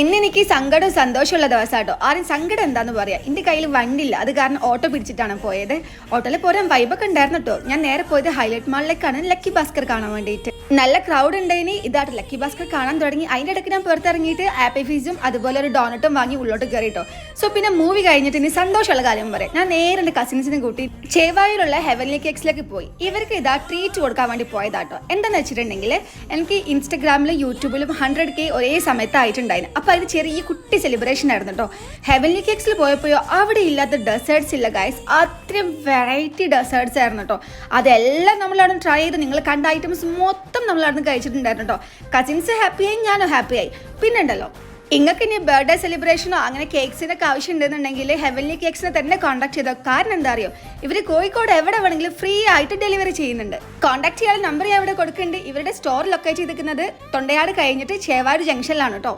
ഇന്നെനിക്ക് സങ്കടവും സന്തോഷമുള്ള ദിവസമാട്ടോ. ആരും സങ്കടം എന്താന്ന് പറയാം, എൻ്റെ കയ്യിൽ വണ്ടിയില്ല, അത് കാരണം ഓട്ടോ പിടിച്ചിട്ടാണ് പോയത്. ഓട്ടോയിൽ പോരാൻ വൈബൊക്കെ ഉണ്ടായിരുന്നു കേട്ടോ. ഞാൻ നേരെ പോയത് ഹൈലൈറ്റ് മാളിലേക്കാണ് ലക്കി ഭാസ്കർ കാണാൻ വേണ്ടിയിട്ട്. നല്ല ക്രൗഡ് ഉണ്ടായിനി. ഇതായിട്ട് ലക്കി ഭാസ്കർ കാണാൻ തുടങ്ങി. അതിൻ്റെ ഇടയ്ക്ക് ഞാൻ പുറത്തിറങ്ങിയിട്ട് ആപ്പി ഫീസും അതുപോലെ ഒരു ഡോണറ്റും വാങ്ങി ഉള്ളോട്ട് കയറിട്ടോ. സോ പിന്നെ മൂവി കഴിഞ്ഞിട്ട് ഇനി സന്തോഷമുള്ള കാര്യം പറയാം. ഞാൻ നേരെ എൻ്റെ കസിൻസിനെ കൂട്ടി ചേവായൂരുള്ള ഹെവൻലി കേക്സിലേക്ക് പോയി. ഇവർക്ക് ഇതാ ട്രീറ്റ് കൊടുക്കാൻ വേണ്ടി പോയതാട്ടോ. എന്താണെന്ന് വെച്ചിട്ടുണ്ടെങ്കിൽ എനിക്ക് ഇൻസ്റ്റഗ്രാമിലും യൂട്യൂബിലും 100K ഒരേ സമയത്ത് ആയിട്ടുണ്ടായിരുന്നു. അപ്പോൾ അതിന് ചെറിയ കുട്ടി സെലിബ്രേഷൻ ആയിരുന്നു കേട്ടോ. ഹെവൻലി കേക്സിൽ പോയപ്പോയോ അവിടെ ഇല്ലാത്ത ഡെസേർട്സ് ഇല്ല ഗൈസ്. അത്രയും വെറൈറ്റി ഡെസേർട്സ് ആയിരുന്നു കേട്ടോ. അതെല്ലാം നമ്മളവിടെ ട്രൈ ചെയ്ത് നിങ്ങൾ കണ്ട ഐറ്റംസ് മൊത്തം നമ്മളവിടെ കഴിച്ചിട്ടുണ്ടായിരുന്നു കേട്ടോ. കസിൻസ് ഹാപ്പിയായി, ഞാനും ഹാപ്പിയായി. പിന്നെ ഉണ്ടല്ലോ, നിങ്ങൾക്ക് ഇനി ബർത്ത്ഡേ സെലിബ്രേഷനോ അങ്ങനെ കേക്സിനൊക്കെ ആവശ്യം ഉണ്ടെന്നുണ്ടെങ്കിൽ ഹെവൻലി കേക്സിനെ തന്നെ കോൺടാക്ട് ചെയ്തോ. കാരണം എന്താ അറിയോ, ഇവർ കോഴിക്കോട് എവിടെ വേണമെങ്കിലും ഫ്രീ ആയിട്ട് ഡെലിവറി ചെയ്യുന്നുണ്ട്. കോൺടാക്ട് ചെയ്യാൻ നമ്പർ ഞാൻ ഇവിടെ കൊടുക്കുന്നുണ്ട്. ഇവരുടെ സ്റ്റോർ ലൊക്കേറ്റ് ചെയ്തിരിക്കുന്നത് തൊണ്ടയാട് കഴിഞ്ഞിട്ട് ചേവായൂർ ജംഗ്ഷനിലാണ് കേട്ടോ.